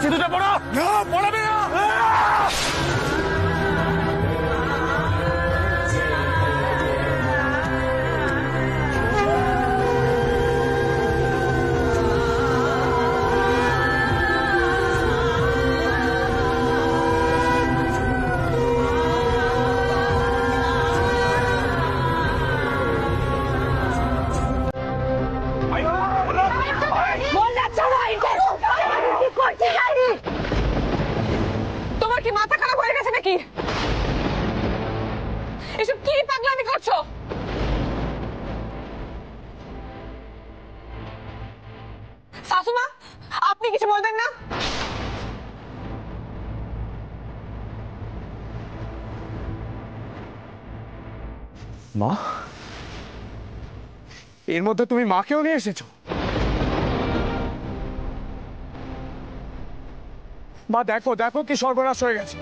সিঁদুরটা পড়ো। না, পড়াবে না। তোমার কি মাথা খারাপ হয়ে গেছে নাকি? এসব কি পাগলামি করছো? শাশুমা, আপনি কিছু বলবেন না? মা, এর মধ্যে তুমি মাকেও নিয়ে এসেছো? মা দেখো দেখো কি সর্বনাশ হয়ে গেছে।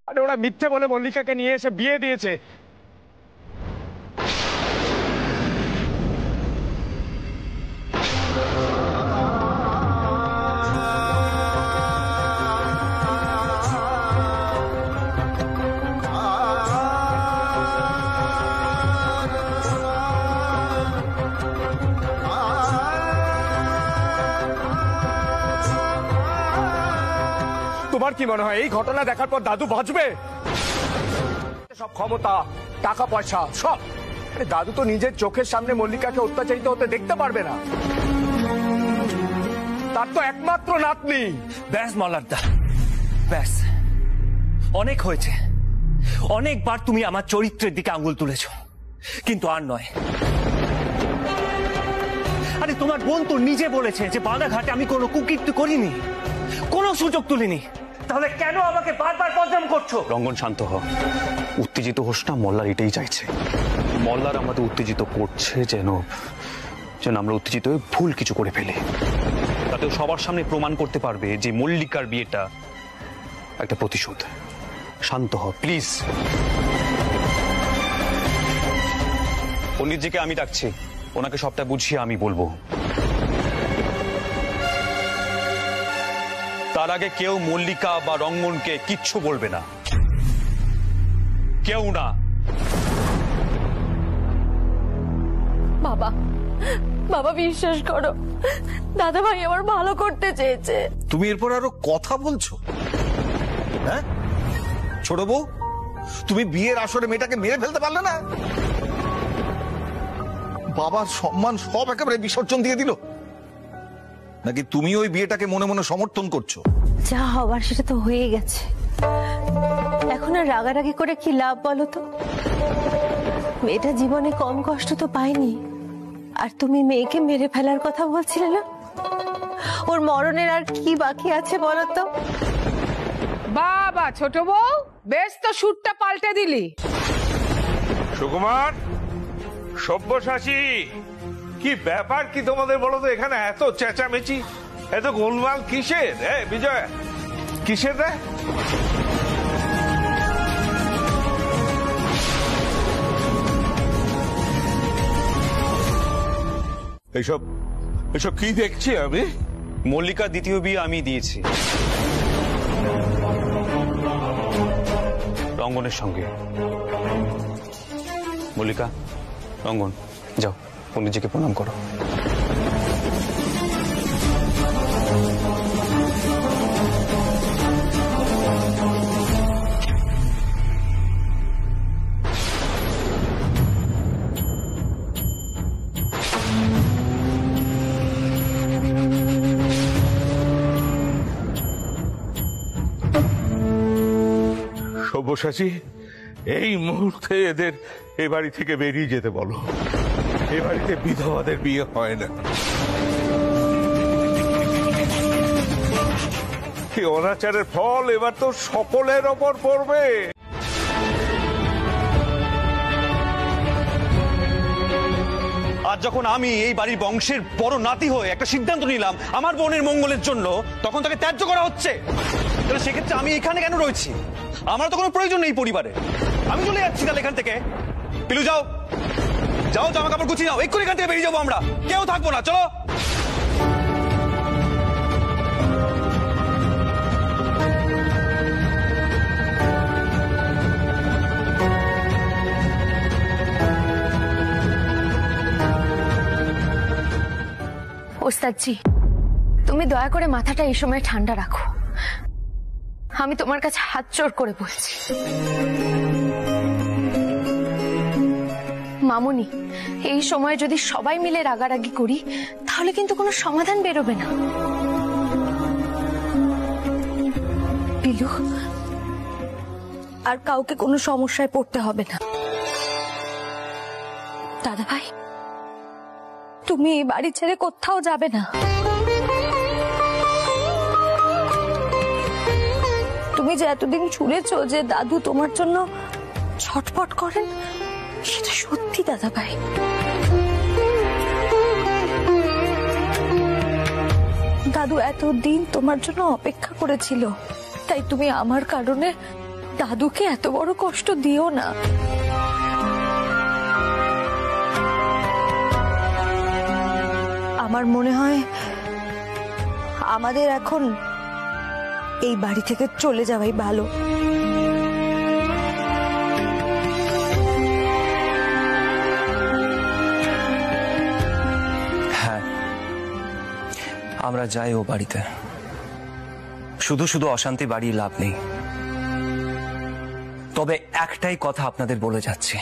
আরে ওরা মিথ্যে বলে মল্লিকাকে নিয়ে এসে বিয়ে দিয়েছে। তোমার কি মনে হয় এই ঘটনা দেখার পর দাদু বাঁচবে? সব ক্ষমতা, টাকা পয়সা সব। দাদু তো নিজের চোখের সামনে মল্লিকাকে অত্যাচারিত হতে দেখতে পারবে না। তার তো একমাত্র নাতনি। ব্যাস মল্লারদা, ব্যাস, অনেক হয়েছে। অনেকবার তুমি আমার চরিত্রের দিকে আঙ্গুল তুলেছ, কিন্তু আর নয়। আরে তোমার বোন তো নিজে বলেছে যে বাধাঘাটে আমি কোনো কুকীর্তি করিনি, কোনো সুযোগ তুলিনি। তাহলে কেন আমাকে বারবার বদনাম করছো? রঙ্গন, শান্ত হ, উত্তেজিত হোস না। মল্লার এটাই চাইছে। মল্লার আমাদের উত্তেজিত করছে যেন আমরা উত্তেজিত হয়ে ভুল কিছু করে ফেলি। তাতেও সবার সামনে প্রমাণ করতে পারবে যে মল্লিকার বিয়েটা একটা প্রতিশোধ। শান্ত হ প্লিজ। পণ্ডিতজিকে আমি ডাকছি, ওনাকে সবটা বুঝিয়ে আমি বলবো। তার আগে কেউ মল্লিকা বা রঙ্গনকে কিচ্ছু বলবে না, কেউ না। বাবা, বাবা বিশ্বাস করো, দাদা ভাই আমার ভালো করতে চেয়েছে। তুমি এরপর আরো কথা বলছো? হ্যাঁ ছোট বউ, তুমি বিয়ের আসরে মেয়েটাকে মেরে ফেলতে পারলে না? বাবার সম্মান সব একেবারে বিসর্জন দিয়ে দিল নাকি তুমি ওই বিয়েটাকে মনে মনে সমর্থন করছো? যা হবার সেটা তো হয়ে গেছে, এখন আর রাগারাগি করে কি লাভ বলো তো? মেয়েটা জীবনে কম কষ্ট তো পায়নি। আর তুমি মেয়েকে মেরে ফেলার কথা বলছিলে না, ওর মরণের আর কি বাকি আছে বলো তো? বাবা ছোট বউ, বেশ তো সুরটা পাল্টে দিলি। সুকুমার, সব্যসাচী, কি ব্যাপার কি তোমাদের বলো তো? এখানে এত চেঁচামেচি, এত গোলমাল কিসের? বিজয়, কিসের রে? এইসব এসব কি দেখছি আমি? মল্লিকার দ্বিতীয় বিয়ে আমি দিয়েছি রঙ্গনের সঙ্গে। মল্লিকা, রঙ্গন, যাও পণ্ডিতজিকে প্রণাম করো। সব্যসাচী, এই মুহূর্তে এদের এ বাড়ি থেকে বেরিয়ে যেতে বলো। এ বাড়িতে বিধবাদের বিয়ে হয় না। এই অনাচারের ফল এবার তো সকলের ওপর পড়বে। আজ যখন আমি এই বাড়ির বংশের বড় নাতি হয়ে একটা সিদ্ধান্ত নিলাম আমার বোনের মঙ্গলের জন্য, তখন তাকে ত্যায্য করা হচ্ছে। তাহলে সেক্ষেত্রে আমি এখানে কেন রয়েছি? আমার তো কোনো প্রয়োজন নেই পরিবারে। আমি চলে যাচ্ছি তাহলে এখান থেকে। পিলু, যাও। যাও জামা কাপড় গুছিয়ে যাও, এক্ষুনি এখান থেকে বেরিয়ে যাবো আমরা, কেউ থাকবো না, চলো। ওস্তাদজি, তুমি দয়া করে মাথাটা এই সময় ঠান্ডা রাখো। আমি তোমার কাছে হাত জোড় করে বলছি, মামুনি, এই সময় যদি সবাই মিলে রাগারাগি করি তাহলে কিন্তু কোনো সমাধান বেরোবে না। বিলু, আর কাউকে কোনো সমস্যায় পড়তে হবে না। দাদা ভাই, তুমি এই বাড়ি ছেড়ে কোথাও যাবে না। তুমি যে এতদিন শুনেছো যে দাদু তোমার জন্য ছটফট করেন, সেটা সত্যি দাদা ভাই। দাদু এতদিন তোমার জন্য অপেক্ষা করেছিল, তাই তুমি আমার কারণে দাদুকে এত বড় কষ্ট দিও না। আমার মনে হয় আমাদের এখন এই বাড়ি থেকে চলে যাওয়াই ভালো। হ্যাঁ, আমরা যাই ও বাড়িতে। শুধু শুধু অশান্তি বাড়িয়ে লাভ নেই। তবে একটাই কথা আপনাদের বলে যাচ্ছি,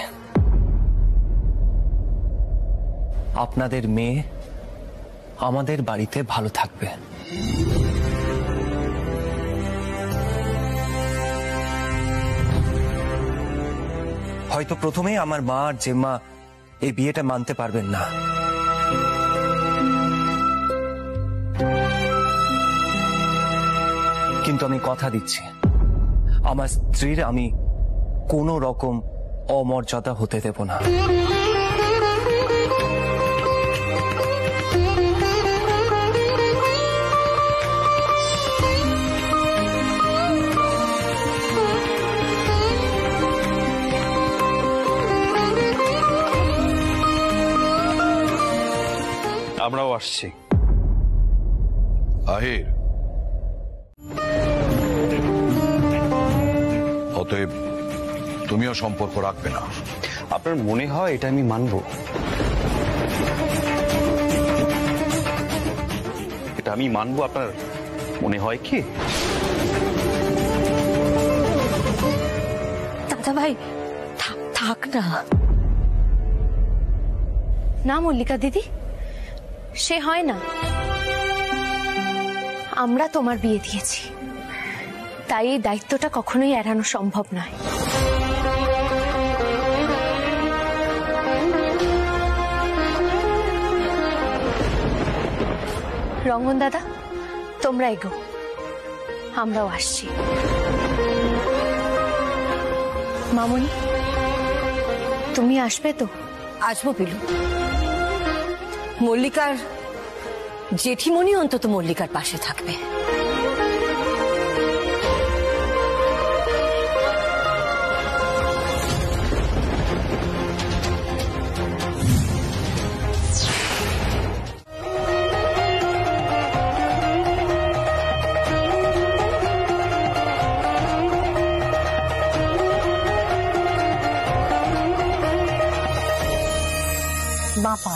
আপনাদের মেয়ে আমাদের বাড়িতে ভালো থাকবে। হয়তো প্রথমেই আমার মা আর জেম্মা এই বিয়েটা মানতে পারবেন না, কিন্তু আমি কথা দিচ্ছি আমার স্ত্রীর আমি কোনো রকম অমর্যাদা হতে দেব না। আমরাও আসছি। আহির, অতএব তুমিও সম্পর্ক রাখবে না। আপনার মনে হয় এটা আমি মানব? এটা আমি মানবো আপনার মনে হয় কি? দাদা ভাই, থাক না। না মল্লিকা দিদি, সে হয় না। আমরা তোমার বিয়ে দিয়েছি, তাই এই দায়িত্বটা কখনোই এড়ানো সম্ভব নয়। রঙ্গন দাদা, তোমরা এগো, আমরাও আসছি। মামনি, তুমি আসবে তো? আসবো পিলু। মল্লিকার জেঠিমণি অন্তত মল্লিকার পাশে থাকবে। বাবা,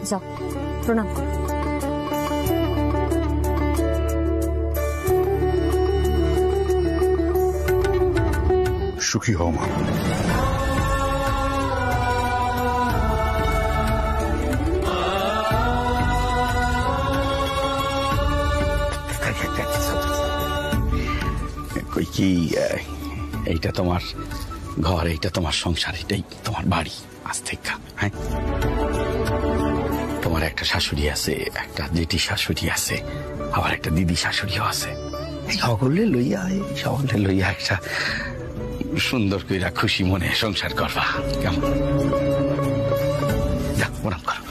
যাও, প্রণাম করো। সুখী হও মা। কই কি এইটা তোমার ঘর, এইটা তোমার সংসার, এটাই তোমার বাড়ি আজ থেকে। হ্যাঁ, তোমার একটা শাশুড়ি আছে, একটা জেঠি শাশুড়ি আছে, আবার একটা দিদি শাশুড়িও আছে। এই সকলে লইয়া একটা সুন্দর কইরা খুশি মনে সংসার করবা, কেমন? যাও, প্রণাম করো।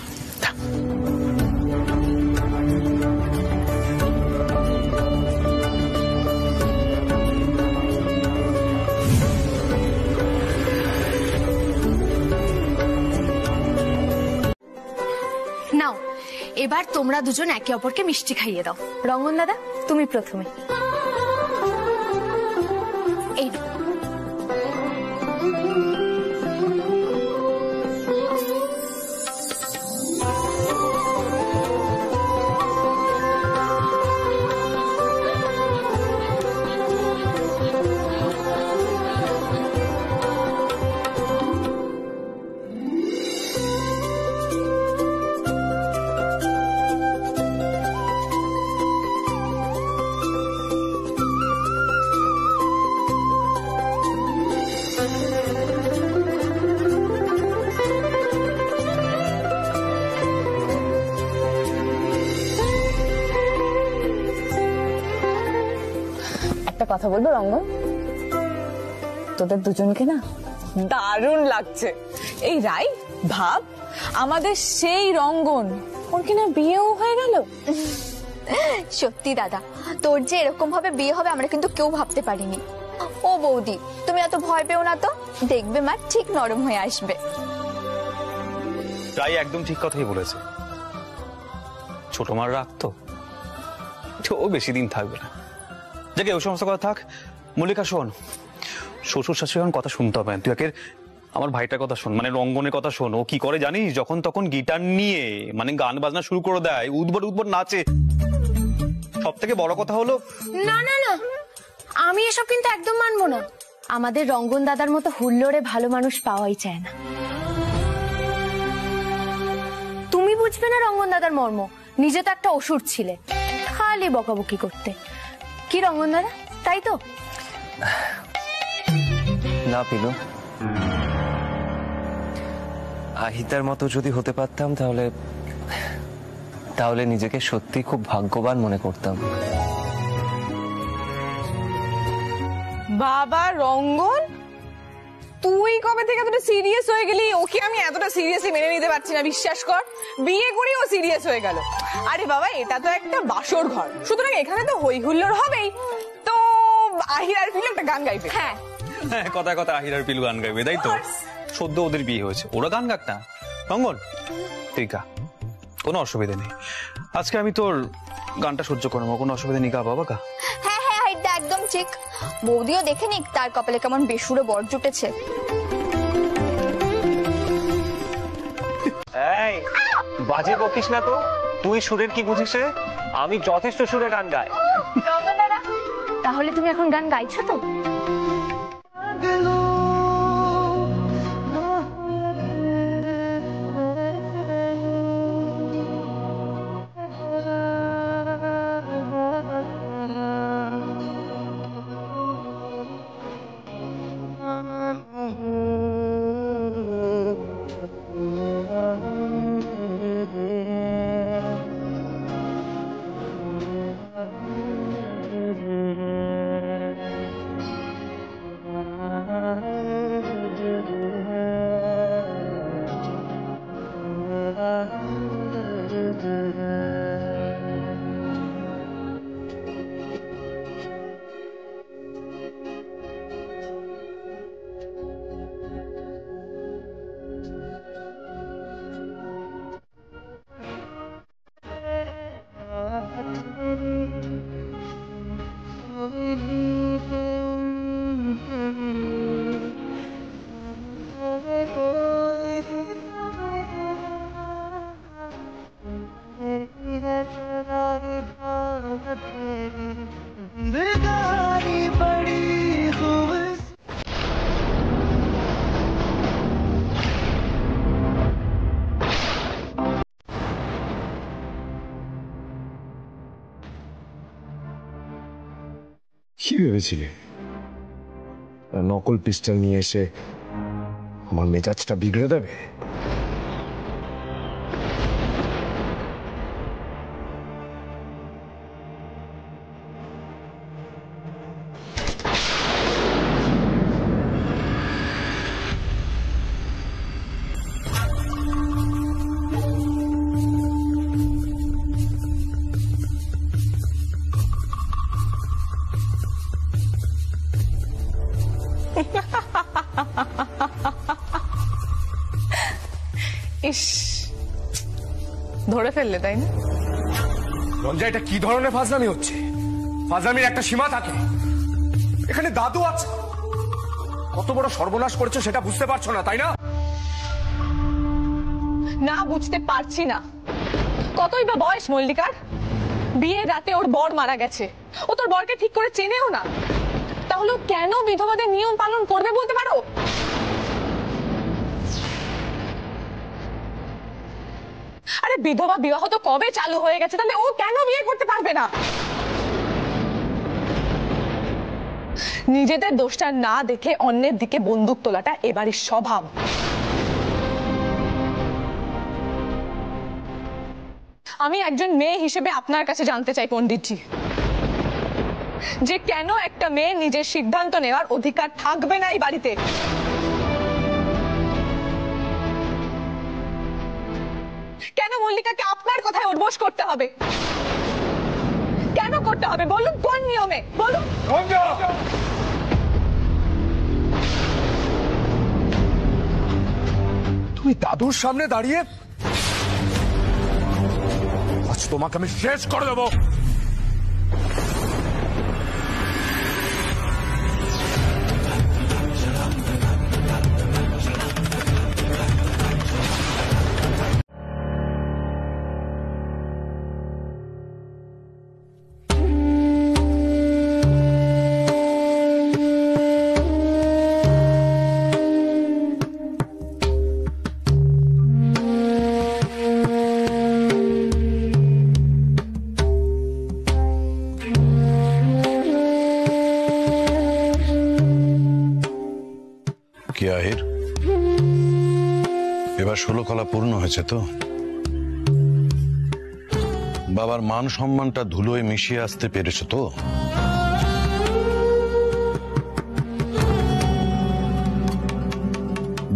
নাও, এবার তোমরা দুজন একে অপরকে মিষ্টি খাইয়ে দাও। রঙ্গন দাদা, তুমি প্রথমে। এই নাও। একটা কথা বলবো রঙ্গন, তোদের দুজনকে না দারুণ লাগছে। এই রাই, ভাব আমাদের সেই রঙ্গন, ওর কিনা বিয়েও হয়ে গেল। সত্যি দাদা, তোর যে এরকম ভাবে বিয়ে হবে আমরা কিন্তু কেউ ভাবতে পারিনি। ও বৌদি, তুমি এত ভয় পেও না তো, দেখবে মা ঠিক নরম হয়ে আসবে। তাই একদম ঠিক কথাই বলেছে। ছোট মার রাগ তো ও বেশি দিন থাকবে না। যাকে ওই সমস্ত কথা থাক। মল্লিকা শোন, শ্বশুর শাশুড়ি কথা শুনতে হবে। তুই একে আমার ভাইটার কথা শোন, মানে রঙ্গনের কথা শোন। ও কি করে জানিস, যখন তখন গিটার নিয়ে মানে গান বাজনা শুরু করে দেয়, উদ্ভট উদ্ভট নাচে। সব থেকে বড় কথা হলো, না না না, আমি এসব কিন্তু একদম মানবো না। আমাদের রঙ্গন দাদার মতো হুল্লোড়ে ভালো মানুষ পাওয়াই চায় না। তুমি বুঝবে না রঙ্গন দাদার মর্ম, নিজে তো একটা অসুর ছিলে, খালি বকাবকি করতে। কি রঙ্গন দাদা, তাই তো? না পিলু, আহিতার মতো যদি হতে পারতাম তাহলে তাহলে নিজেকে সত্যি খুব ভাগ্যবান মনে করতাম। বাবা রঙ্গন, তুই কবে থেকে এতটা সিরিয়াস হয়ে গেলি? ওকে আমি এতটা সিরিয়াসলি মেনে নিতে পারছি না, বিশ্বাস কর। বিয়ে করে ও সিরিয়াস হয়ে গেল। আরে বাবা, এটা তো একটা বাসর ঘর, সুতরাং এখানে তো হই হুল্লোড় হবেই। তো আহির আর পিলু একটা গান গাইবে। হ্যাঁ, কথা কথা আহির আর পিলু গান গাইবে, তাই তো? সদ্য ওদের বিয়ে হয়েছে, ওরা গান গাক না। রঙ্গন, তুই গা, কোনো অসুবিধা নেই। আজকে আমি তোর গানটা সহ্য করবো, কোনো অসুবিধা নেই। গা বাবা, গা। হ্যাঁ হ্যাঁ, আহিরদা একদম ঠিক। বৌদিও দেখে নিক তার কপালে কেমন বেসুরো বর জুটেছে। এই বাজে বকিস না তো, তুই সুরের কি বুঝিস? আমি যথেষ্ট সুরে গান গাই। তাহলে তুমি এখন গান গাইছো তো? কি ভেবেছিলে নকল পিস্টল নিয়ে এসে আমার মেজাজটা বিগড়ে দেবে। ইস, ধরে ফেললে তাই না? রঞ্জা, এটা কি ধরনের ফাজলামি হচ্ছে? ফাজলামির একটা সীমা থাকে। এখানে দাদু আছে, কত বড় সর্বনাশ করেছো সেটা বুঝতে পারছো না, তাই না? না, বুঝতে পারছি না। কতই বা বয়স মল্লিকার? বিয়ের রাতে ওর বর মারা গেছে, ও তোর বরকে ঠিক করে চেনেও না, তাহলে কেন বিধবাদের নিয়ম পালন করবে বলতে পারো? আরে বিধবা বিবাহ তো কবে চালু হয়ে গেছে, তাহলে ও কেন বিয়ে করতে পারবে না? নিজেদের দোষটা না দেখে অন্যের দিকে বন্দুক তোলাটা এবারই স্বভাব। আমি একজন মেয়ে হিসেবে আপনার কাছে জানতে চাই পণ্ডিতজি, যে কেন একটা মেয়ে নিজের সিদ্ধান্ত নেওয়ার অধিকার থাকবে না এই বাড়িতে? কেন মল্লিকাকে আপনার কথায় উঠবোস করতে হবে? কেন করতে হবে বলুন? কোন নিয়মে বলুন? তুমি দাদুর সামনে দাঁড়িয়ে, আজ তোমাকে আমি শেষ করে দেবো। কি আহির, এবার 16 কলা পূর্ণ হয়েছে তো? বাবার মান সম্মানটা ধুলোয় মিশিয়ে আসতে পেরেছো তো?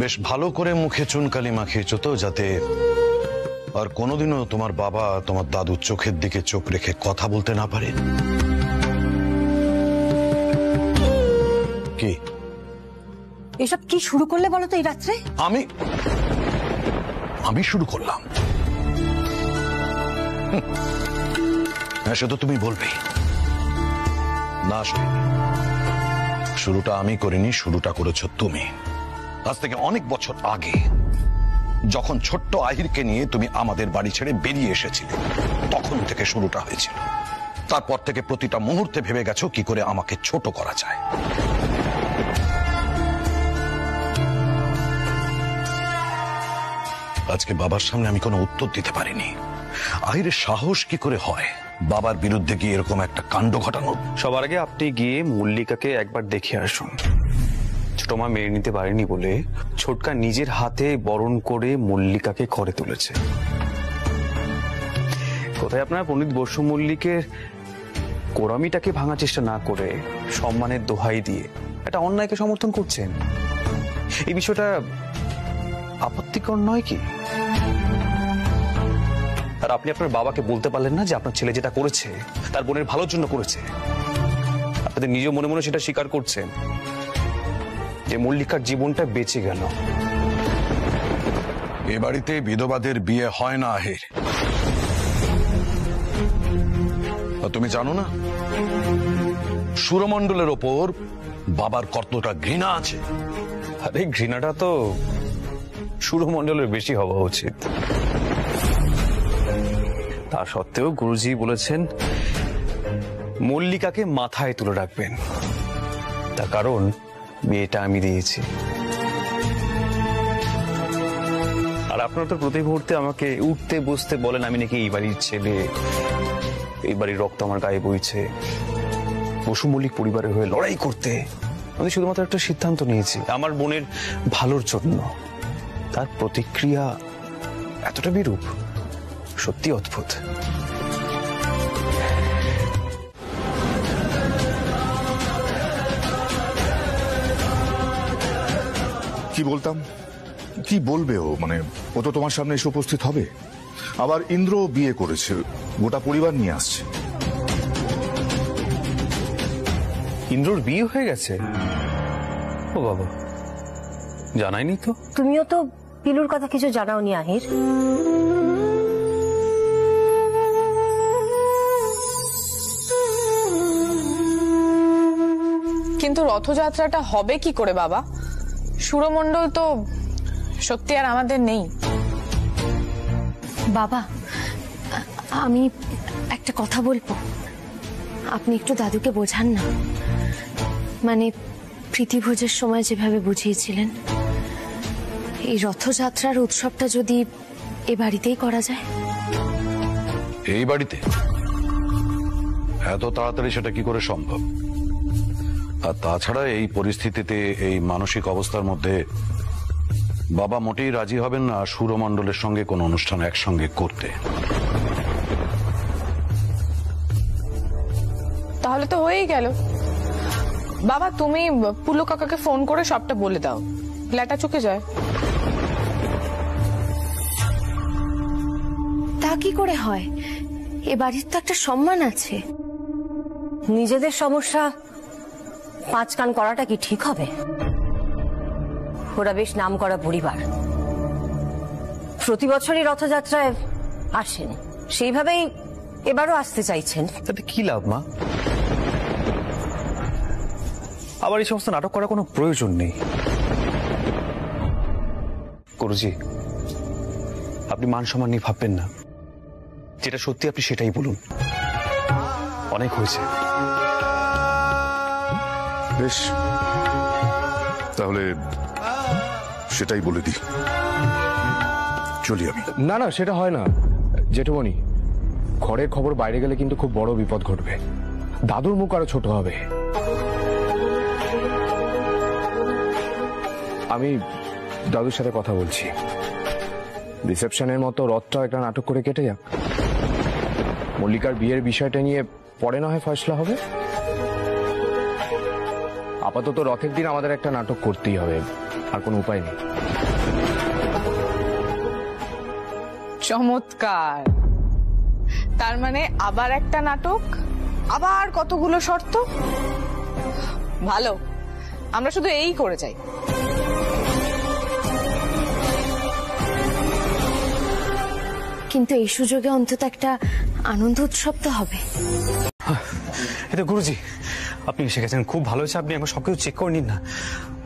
বেশ ভালো করে মুখে চুনকালি মাখিয়েছো তো, যাতে আর কোনোদিনও তোমার বাবা তোমার দাদুর চোখের দিকে চোখ রেখে কথা বলতে না পারে। কি এসব কি শুরু করলে বলো তো এই রাত্রে? আমি শুরু করলাম? হ্যাঁ, সে তো তুমি বলবেই। না, শুরুটা আমি করিনি, শুরুটা করেছো তুমি। আজ থেকে অনেক বছর আগে, যখন ছোট্ট আহিরকে নিয়ে তুমি আমাদের বাড়ি ছেড়ে বেরিয়ে এসেছিলে, তখন থেকে শুরুটা হয়েছিল। তারপর থেকে প্রতিটা মুহূর্তে ভেবে গেছো কি করে আমাকে ছোট করা যায়। আজকে বাবার সামনে আমি কোনো উত্তর দিতে পারিনি। আহিরের সাহস কি করে হয় বাবার বিরুদ্ধে গিয়ে এরকম একটা কাণ্ড ঘটানোর? সবার আগে আপনি গিয়ে মল্লিকাকে একবার দেখে আসুন। ছোট মা মেনে নিতে পারেনি বলে ছোটকা নিজের হাতে বরণ করে মল্লিকাকে ঘরে তুলেছে। কোথায় আপনার পণ্ডিত বসু মল্লিকের কোরামিটাকে ভাঙার চেষ্টা না করে সম্মানের দোহাই দিয়ে একটা অন্যায়কে সমর্থন করছেন। এই বিষয়টা আপত্তিকর নয় কি? আর আপনি আপনার বাবাকে বলতে পারলেন না যে আপনার ছেলে যেটা করেছে তার বোনের ভালোর জন্য করেছে? আপনাদের নিজ মনে মনে সেটা স্বীকার করছেন যে মল্লিকার জীবনটা বেঁচে গেল। এ বাড়িতে বিধবাদের বিয়ে হয় না আহির। তুমি জানো না সুরমণ্ডলের ওপর বাবার কতটা ঘৃণা আছে? আরে ঘৃণাটা তো সুরমণ্ডলের বেশি হওয়া উচিত। তা সত্ত্বেও গুরুজি বলেছেন মল্লিকাকে মাথায় তুলে রাখবেন, তার কারণ বিয়েটা আমি দিয়েছি। আর আপনারা তো প্রতি মুহূর্তে আমাকে উঠতে বসতে বলেন আমি নাকি এই বাড়ির ছেলে, এই বাড়ির রক্ত আমার গায়ে বইছে, বসু মল্লিক পরিবারের হয়ে লড়াই করতে আমি শুধুমাত্র একটা সিদ্ধান্ত নিয়েছি আমার বোনের ভালোর জন্য। তার প্রতিক্রিয়া এতটা বিরূপ, সত্যি অদ্ভুত। কি বলতাম, কি বলবে ও? মানে ও তো তোমার সামনে এসে উপস্থিত হবে। আবার ইন্দ্র বিয়ে করেছে, গোটা পরিবার নিয়ে আসছে। ইন্দ্রর বিয়ে হয়ে গেছে? ও বাবা, জানাইনি তো। তুমিও তো পিলুর কথা কিছু জানাওনি আহির। কিন্তু রথযাত্রাটা হবে কি করে বাবা? সুরমণ্ডল তো সত্যি আর আমাদের নেই। বাবা, আমি একটা কথা বলবো, আপনি একটু দাদুকে বোঝান না। মানে প্রীতিভোজের সময় যেভাবে বুঝিয়েছিলেন, এই রথযাত্রার উৎসবটা যদি এ বাড়িতেই করা যায়। এই বাড়িতে এত তাড়াতাড়ি সেটা কি করে সম্ভব? আর তাছাড়া এই পরিস্থিতিতে, এই মানসিক অবস্থার মধ্যে বাবা মোটেই রাজি হবেন না সুরমণ্ডলের সঙ্গে কোনো অনুষ্ঠান একসঙ্গে করতে। তাহলে তো হয়েই গেল। বাবা তুমি পুলু কাকাকে ফোন করে সবটা বলে দাও, লেটা চুকে যায়। তা কি করে হয়? এ বাড়ির তো একটা সম্মান আছে। নিজেদের সমস্যা পাঁচ কান করাটা কি ঠিক হবে? ওরা বেশ নাম করা পরিবার, প্রতি বছরই রথযাত্রায় আসেন, সেইভাবেই এবারও আসতে চাইছেন। তাতে কি লাভ মা? আবার এই সমস্ত নাটক করার কোনো প্রয়োজন নেই। গুরুজি, আপনি মান সম্মান নিয়ে ভাববেন না, যেটা সত্যি আপনি সেটাই বলুন। অনেক হয়েছে। বেশ, তাহলে সেটাই বলে দিই। চলি আমি। না না, সেটা হয় না জেঠুমণি। ঘরের খবর বাইরে গেলে কিন্তু খুব বড় বিপদ ঘটবে। দাদুর মুখ আরো ছোট হবে। আমি দাদুর সাথে কথা বলছি, রিসেপশনের মতো রথটা একটা নাটক করে কেটে যাক। মল্লিকার বিয়ের বিষয়টা নিয়ে পরে না হয় ফয়সলা হবে। আপাতত রথের দিন আমাদের একটা নাটক করতেই হবে, আর কোনো উপায় নেই। চমৎকার। তার মানে আবার একটা নাটক, আবার কতগুলো শর্ত। ভালো, আমরা শুধু এই করে যাই। কিন্তু এই সুযোগে অন্তত একটা আনন্দ উৎসব তো হবে। এটা গুরুজি, আপনি এসে গেছেন, খুব ভালো হয়েছে। আপনি একবার সবকিছু চেক করে নিন না।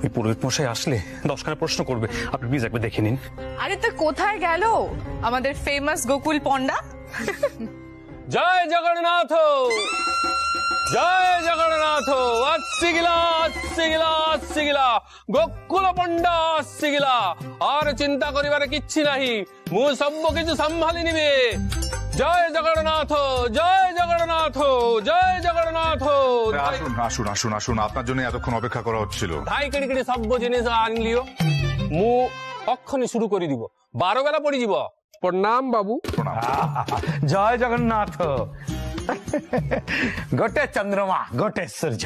ওই পুরোহিত মশাই আসলে 10খানা প্রশ্ন করবে, আপনি প্লিজ একবার দেখে নিন। আরে তো কোথায় গেল আমাদের ফেমাস গোকুল পন্ডা? জয় জগন্নাথ, জয় জগন্নাথ। আসছিগিলা আসছিগিলা আসছিগিলা, গোকুল পন্ডা আসছিগিলা। আর চিন্তা করিবার কিচ্ছি নাহি, মু সব কিছু সম্ভালি নিবে। জয় জগন্নাথ, জয় জগন্নাথ, জয় জগন্নাথ। আসুন আসুন আসুন আসুন, আপনার জন্য এতক্ষণ অপেক্ষা করা হচ্ছিল। ধাই কেড়ে কেড়ে সব জিনিস আনলিও, মু অক্ষণে শুরু করে দিব। 12 বেলা পড়ি যাব। প্রণাম বাবু। জয় জগন্নাথ। গোটে চন্দ্রমা, গোটে সূর্য,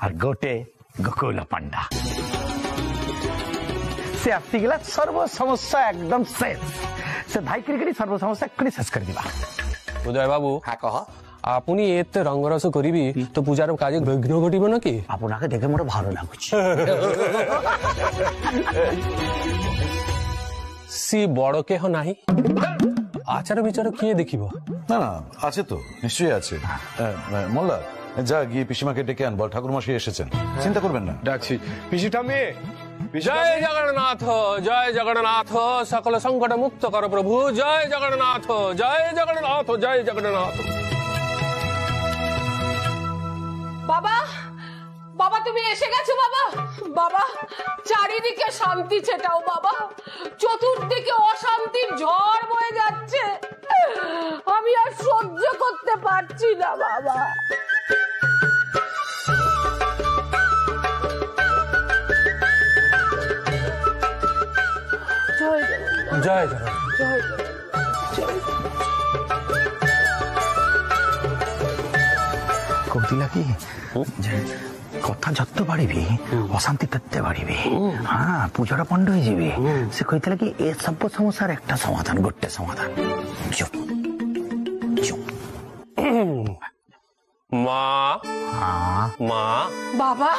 আর গোটে গোকুল পান্ডা। সে আসিগলা সর্ব সমস্যা একদম শেষ। সে ধাই ক্রিকেট সর্ব সমস্যা এক্ষুনি শেষ করে দিবা। উদয় বাবু, হ্যাঁ কহ। আপনি এতে রঙ্গরস করিবি তো পূজার কাজে বিঘ্ন ঘটিব নাকি? আপনাকে দেখে মোর ভালো লাগুছে। সি বড় কেহ নাহি, আচার বিচার কিয়ে দেখিব? না না, আছে তো, নিশ্চয়ই আছে। মোল্লা, যা গিয়ে পিসিমাকে ডেকে আন, বল ঠাকুরমশাই এসেছেন। চিন্তা করবেন না। ডাকছি। পিসিটা মেয়ে। জয় জগন্নাথ, জয় জগন্নাথ। সকল সংকট মুক্ত কর প্রভু। জয় জগন্নাথ, জয় জগন্নাথ, জয় জগন্নাথ। বাবা, বাবা তুমি এসে গেছো বাবা। বাবা, চারিদিকে শান্তি ছেটাও বাবা, চতুর্দিকে অশান্তির ঝড় বয়ে যাচ্ছে। আমি আর সহ্য করতে পারছি না বাবা। জয় জগন্নাথ। কৌতিলা কি যে কথা যত পারিবি অশান্তি তত্ত্বে পারিবি। হ্যাঁ, পূজাটা পণ্ড হয়ে যাবি। সে কইতলা কি এ সব সমস্যার একটা সমাধান, গোটে সমাধান। চুপ চুপ। মা, মা, বাবা।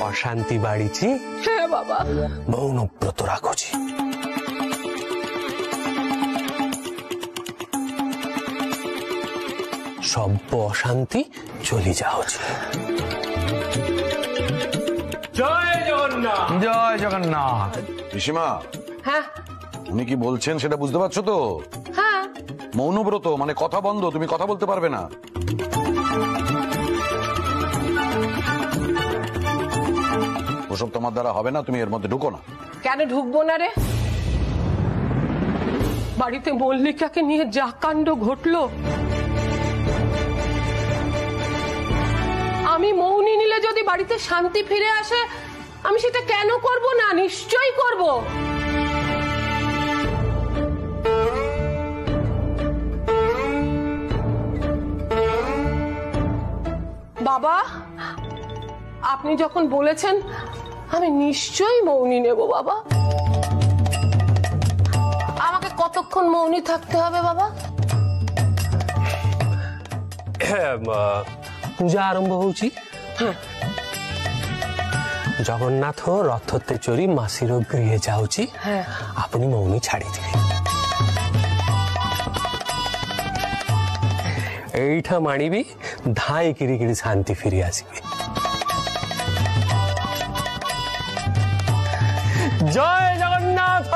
অশান্তি বাড়িছি। হ্যাঁ বাবা। মৌন ব্রত রাখছি। সভ্য অশান্তি চলে যাচ্ছে। জয় জগন্নাথ। জয় জগন্নাথ। পিসিমা, হ্যাঁ উনি কি বলছেন সেটা বুঝতে পারছো তো? হ্যাঁ। মৌনব্রত মানে কথা বন্ধ, তুমি কথা বলতে পারবে না। ওসব তোমার দ্বারা হবে না, তুমি এর মধ্যে ঢুকো না। কেন ঢুকবো না রে? বাড়িতে মল্লিকাকে নিয়ে যা কাণ্ড ঘটলো, আমি মৌনি নিলে যদি বাড়িতে শান্তি ফিরে আসে, আমি সেটা কেন করব না? নিশ্চয়ই করব। বাবা, আপনি যখন বলেছেন আমি নিশ্চয়ই মৌনি নেব। বাবা, আমাকে কতক্ষণ মৌনি থাকতে হবে বাবা? পূজা আরম্ভ হଉଛି। জগন্নাথ রথতে চড়ি মাসির গৃহে যাଉଛି। আপনি মৌনি ছাড়ি দিবে। এইটা মানিবি, ধাই কিরি কিরি শান্তি ফিরে আসবে। জয় জগন্নাথ।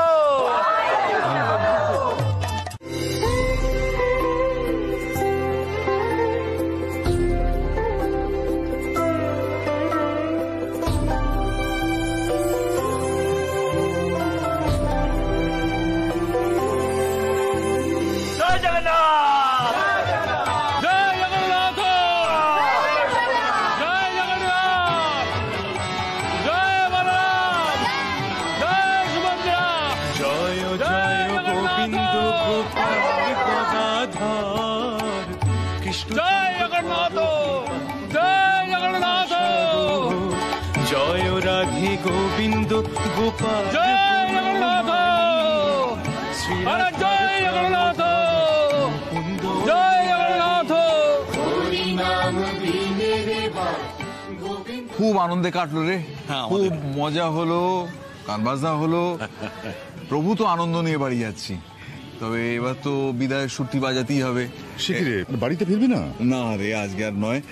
গোবিন্দ গোপাল জয় জগন্নাথ। জয় জগন্নাথ। জয় জগন্নাথ। খুব আনন্দে কাটলো রে, খুব মজা হলো, গান বাজনা হলো। প্রভু তো আনন্দ নিয়ে বাড়ি যাচ্ছি, তবে এবার তো বিদায়ের সুরটি বাজাতেই হবে। শিখিরে বাড়িতে ফিরবি না? না রে, আজকে আর নয়।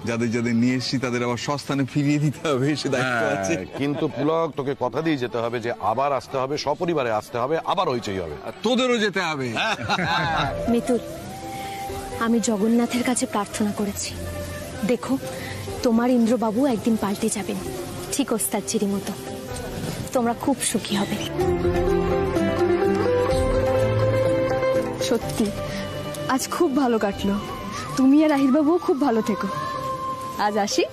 যাদের যাদের নিয়ে এসছি তাদের আবার সস্থানে ফিরিয়ে দিতে হবে, সে দায়িত্ব আছে। কিন্তু পুলক, তোকে কথা দিয়ে যেতে হবে যে আবার আসতে হবে, সপরিবারে আসতে হবে, আবার হইচই হবে। তোদেরও যেতে হবে। মিতুল, আমি জগন্নাথের কাছে প্রার্থনা করেছি, দেখো তোমার ইন্দ্রবাবু একদিন পাল্টে যাবেন, ঠিক ওস্তাদজির মতো। তোমরা খুব সুখী হবে। সত্যি আজ খুব ভালো কাটলো। তুমি আর আহির বাবুও খুব ভালো থেকো। আজ আসি।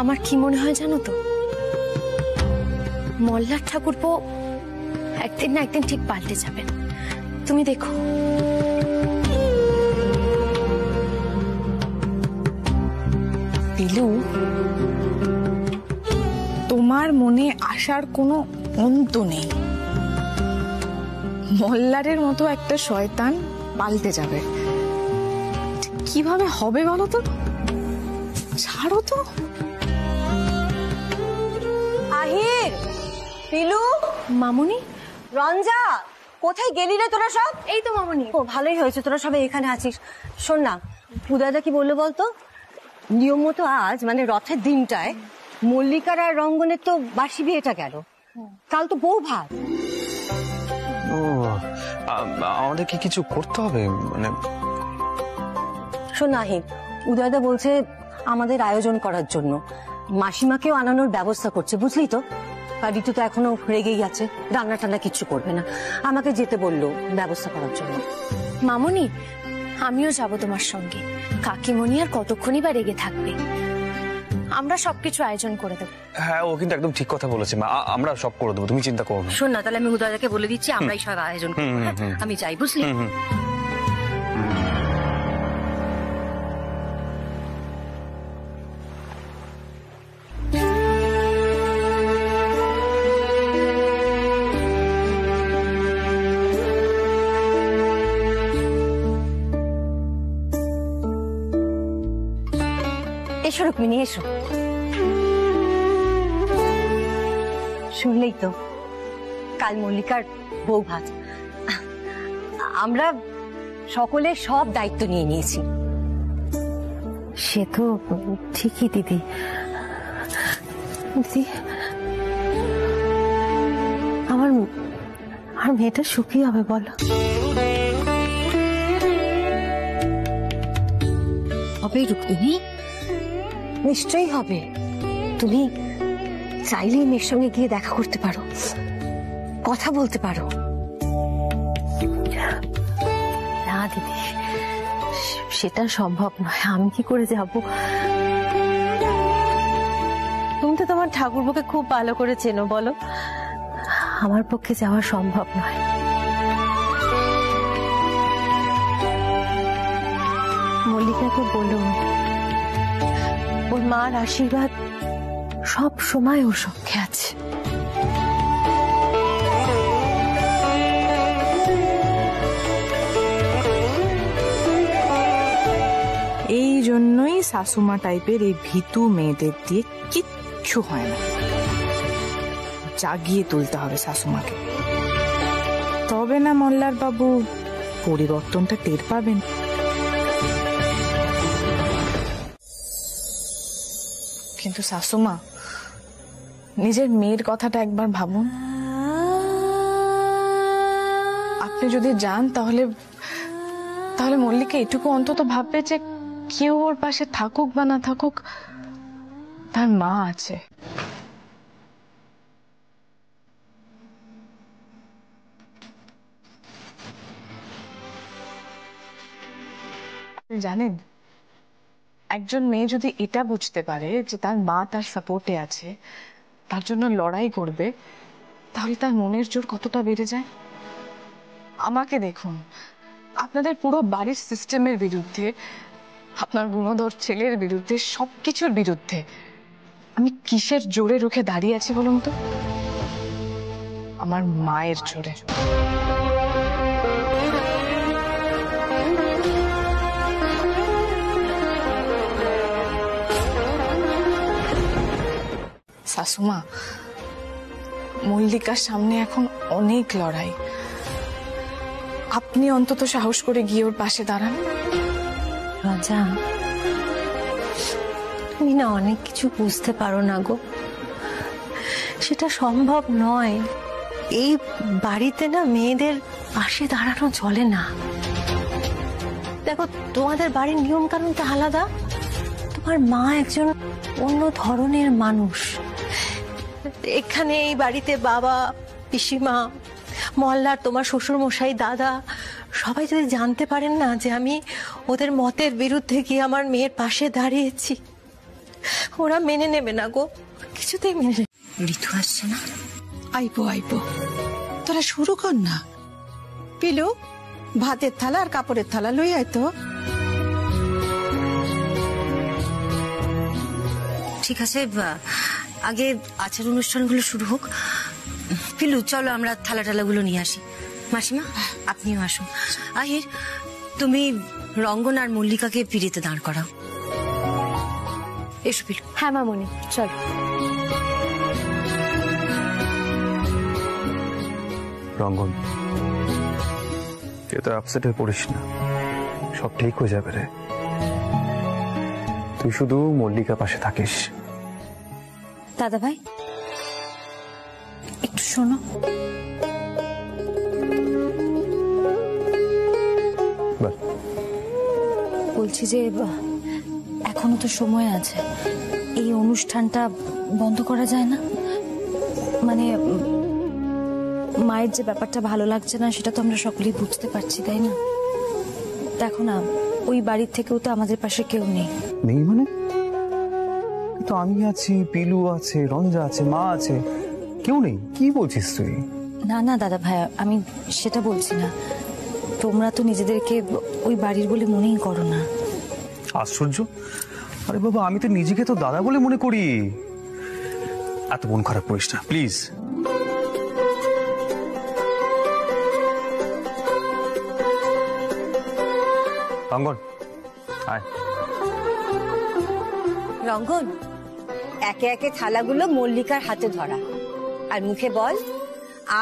আমার কি মনে হয় জানো তো, মল্লার ঠাকুরপো একদিন না একদিন ঠিক পাল্টে যাবেন। তুমি দেখো। পিলু, তোমার মনে আসার কোনো অন্ত নেই। মল্লারের মতো একটা শয়তান পাল্টে যাবে, কিভাবে হবে বলো তো? ছাড়ো তো। আহির, পিলু, মামুনি, রঞ্জা, কোথায় গেলি রে তোরা সব? এই তো মামুনি। ও ভালোই হয়েছে তোরা সবাই এখানে আছিস। শোন না, পুদাদা কি বললো বলতো? নিয়ম মতো আজ মানে রথের দিনটায় মল্লিকার আর রঙ্গনের তো বাসি বিয়েটা গেল, কাল তো বউ ভাত। ও আমাদের কি কিছু করতে হবে মানে? শোন আহির, উদয়দা বলছে আমাদের আয়োজন করার জন্য, মাসিমাকেও আনানোর ব্যবস্থা করছে, বুঝলি তো? আর ঋতু তো এখনো রেগেই আছে, রান্না টান্না কিচ্ছু করবে না, আমাকে যেতে বললো ব্যবস্থা করার জন্য। মামুনি, আমিও যাব তোমার সঙ্গে। কাকিমণি আর কতক্ষণই বা রেগে থাকবে, আমরা সবকিছু আয়োজন করে দেবো। হ্যাঁ, ও কিন্তু একদম ঠিক কথা বলেছে মা, আমরা সব করে দেবো, তুমি চিন্তা করো না। শোন না, তাহলে আমি উদয়দাকে বলে দিচ্ছি আমরাই সব আয়োজন করবো। আমি যাই, বুঝলি? এসো রুক্মিণী, এসো। শুনলেই তো, কাল মল্লিকার বউ ভাত। আমরা সকলে সব দায়িত্ব নিয়ে নিয়েছি। সে তো ঠিকই দিদি। দিদি, আমার মেয়েটা সুখী হবে বলো? হবে রুক্মিণী, নিশ্চয়ই হবে। তুমি চাইলেই মেয়ের সঙ্গে গিয়ে দেখা করতে পারো, কথা বলতে পারো। না দিদি, সেটা সম্ভব নয়। আমি কি করে যাব? তুমি তো তোমার ঠাকুরপোকে খুব ভালো করে চেনো, বলো আমার পক্ষে যাওয়া সম্ভব নয়। মল্লিকাকে বলুন, ওর মার আশীর্বাদ সব সময় ওর সঙ্গে আছে। এই জন্যই শাশুমা টাইপের এই ভীতু মেয়েদের দিয়ে কিচ্ছু হয় না। জাগিয়ে তুলতে হবে শাশুমাকে, তবে না মল্লার বাবু পরিবর্তনটা টের পাবেন। কিন্তু শাশুমা, নিজের মেয়ের কথাটা একবার ভাবুন। আপনি যদি যান তাহলে মল্লিকা এটুকু অন্তত ভাববে যে কেউ ওর পাশে থাকুক বা না থাকুক, তার মা আছে। জানেন, একজন মেয়ে যদি এটা বুঝতে পারে যে তার মা তার সাপোর্টে আছে, তার জন্য লড়াই করবে, তাহলে তার মনের জোর কতটা বেড়ে যায়। আমাকে দেখুন, আপনাদের পুরো বাড়ির সিস্টেমের বিরুদ্ধে, আপনার গুণধর ছেলের বিরুদ্ধে, সবকিছুর বিরুদ্ধে আমি কিসের জোরে রুখে দাঁড়িয়ে আছি বলুন তো? আমার মায়ের জোরে। শাশুমা, মল্লিকার সামনে এখন অনেক লড়াই, আপনি অন্তত সাহস করে গিয়ে ওর পাশে দাঁড়ান। রাজা, তুমি না অনেক কিছু বুঝতে পারো না গো, সেটা সম্ভব নয়। এই বাড়িতে না মেয়েদের পাশে দাঁড়ানো চলে না। দেখো, তোমাদের বাড়ির নিয়ম কানুনটা আলাদা, তোমার মা একজন অন্য ধরনের মানুষ। এখানে এই বাড়িতে বাবা, পিসিমা, মল্লার তোমার শ্বশুর মশাই, দাদা সবাই যদি জানতে পারেন না যে আমি ওদের মতের বিরুদ্ধে গিয়ে আমার মেয়ের পাশে দাঁড়িয়েছি, ওরা মেনে নেবে না গো, কিছুতেই মেনে নেবে। ঋতু আসছে না? আইবো তোরা শুরু কর না। পিলু, ভাতের থালা আর কাপড়ের থালা লই আয় তো। ঠিক আছে, আগে আচার অনুষ্ঠানগুলো শুরু হোক। পিলু, চলো আমরা থালা টালাগুলো নিয়ে আসি। মাসিমা, আপনিও আসুন। আহির, তুমি রঙ্গন আর মল্লিকাকে পিড়িতে দাঁড় করাও। এসো পিলু। হ্যাঁ মামনি, চলো। রঙ্গন, তুই তো আপসেট হয়ে পড়িস না, সব ঠিক হয়ে যাবে রে। তুই শুধু মল্লিকার পাশে থাকিস। দাদা ভাই, একটু শোনো। বলছি যে এখনো তো সময় আছে, এই অনুষ্ঠানটা বন্ধ করা যায় না? মানে মায়ের যে ব্যাপারটা ভালো লাগছে না সেটা তো আমরা সকলেই বুঝতে পারছি, তাই না? দেখো না, ওই বাড়ির থেকেও তো আমাদের পাশে কেউ নেই। নেই মানে? তো আমি আছি, পিলু আছে, রঞ্জা আছে, মা আছে, কেউ নেই? কি বলছিস তুই? না না দাদা ভাই, আমি সেটা বলছি না। তোমরা তো নিজেদেরকে ওই বাড়ির বলে মনেই করো না। আশ্চর্য! আরে বাবা, আমি তো নিজেকে তো দাদা বলে মনে করি। এত মন খারাপ করিস না প্লিজ। রঙ্গন, আয়। রঙ্গন, একে একে থালাগুলো মল্লিকার হাতে ধরা, আর মুখে বল,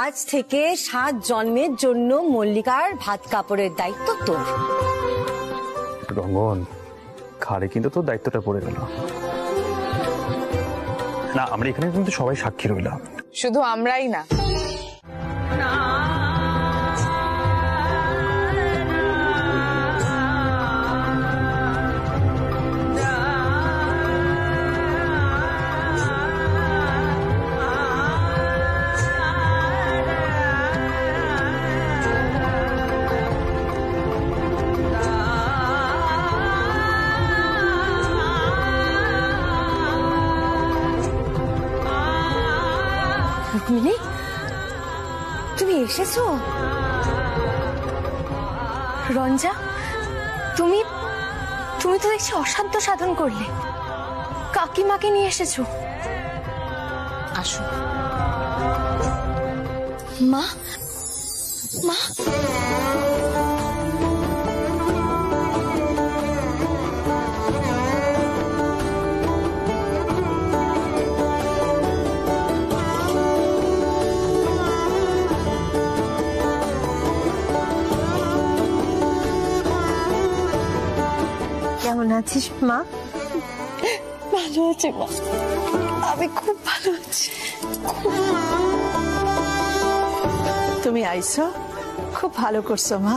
আজ থেকে 7 জন্মের জন্য মল্লিকার ভাত কাপড়ের দায়িত্ব তোর। রঙ্গন, ঘাড়ে কিন্তু তোর দায়িত্বটা পড়ে গেল না। আমরা এখানে কিন্তু সবাই সাক্ষী রইলাম। শুধু আমরাই না, রুক্মিণী, তুমি এসেছো? রঞ্জা, তুমি তুমি তো দেখছি অসাধ্য সাধন করলে, কাকিমাকে নিয়ে এসেছো। আসো। মা, মা, কেমন আছিস মা? ভালো আছে মা, আমি খুব ভালো আছি। তুমি আইছো, খুব ভালো করছো মা।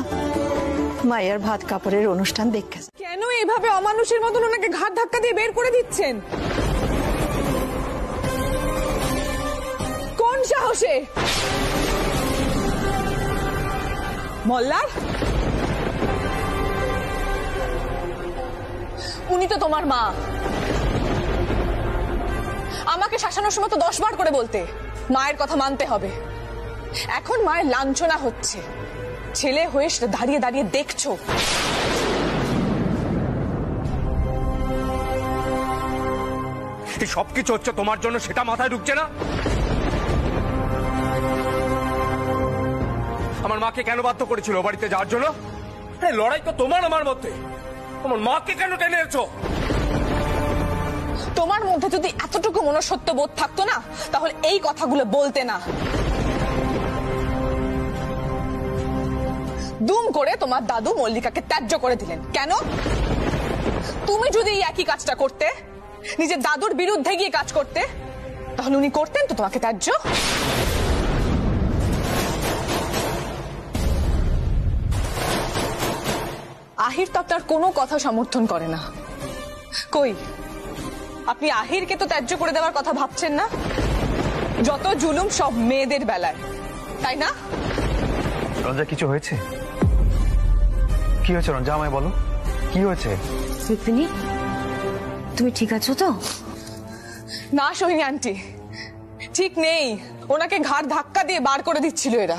মায়ের ভাত কাপড়ের অনুষ্ঠান দেখে কেন এভাবে অমানুষের মতন ওনাকে ঘাট ধাক্কা দিয়ে বের করে দিচ্ছেন? কোন সাহসে? মল্লার, উনি তো তোমার মা। আমাকে শাসানোর সময় তো 10 বার করে বলতে মায়ের কথা মানতে হবে। এখন মায়ের লাঞ্ছনা হচ্ছে, ছেলে হয়ে সেটা দাঁড়িয়ে দাঁড়িয়ে দেখছো। সবকিছু হচ্ছে তোমার জন্য, সেটা মাথায় ঢুকছে না? আমার মাকে কেন বাধ্য করেছিল ও বাড়িতে যাওয়ার জন্য? লড়াই তো তোমার আমার মধ্যে, আমার মাকে কেন টেনে এনেছো? তোমার মধ্যে যদি এতটুকু মনুষ্যত্ব বোধ থাকতো না, তাহলে এই কথাগুলো বলতে না। দুম করে তোমার দাদু মল্লিকাকে ত্যায্য করে দিলেন কেন? তুমি যদি এই একই কাজটা করতে, নিজের দাদুর বিরুদ্ধে গিয়ে কাজ করতে, তাহলে উনি করতেন তো তোমাকে ত্যায্য? আহির তো আপনার কোনো কথা সমর্থন করে না। কই, আপনি আহিরকে তো ত্যায্য করে দেওয়ার কথা ভাবছেন না? যত জুলুম সব মেয়েদের বেলায়, তাই না? রঞ্জা, কিছু হয়েছে? কি হয়েছে রঞ্জা, আমায় বলো, কি হয়েছে? রুক্মিণী, তুমি ঠিক আছো তো? না সোহিনী আন্টি, ঠিক নেই। ওনাকে ঘাড় ধাক্কা দিয়ে বার করে দিচ্ছিল এরা।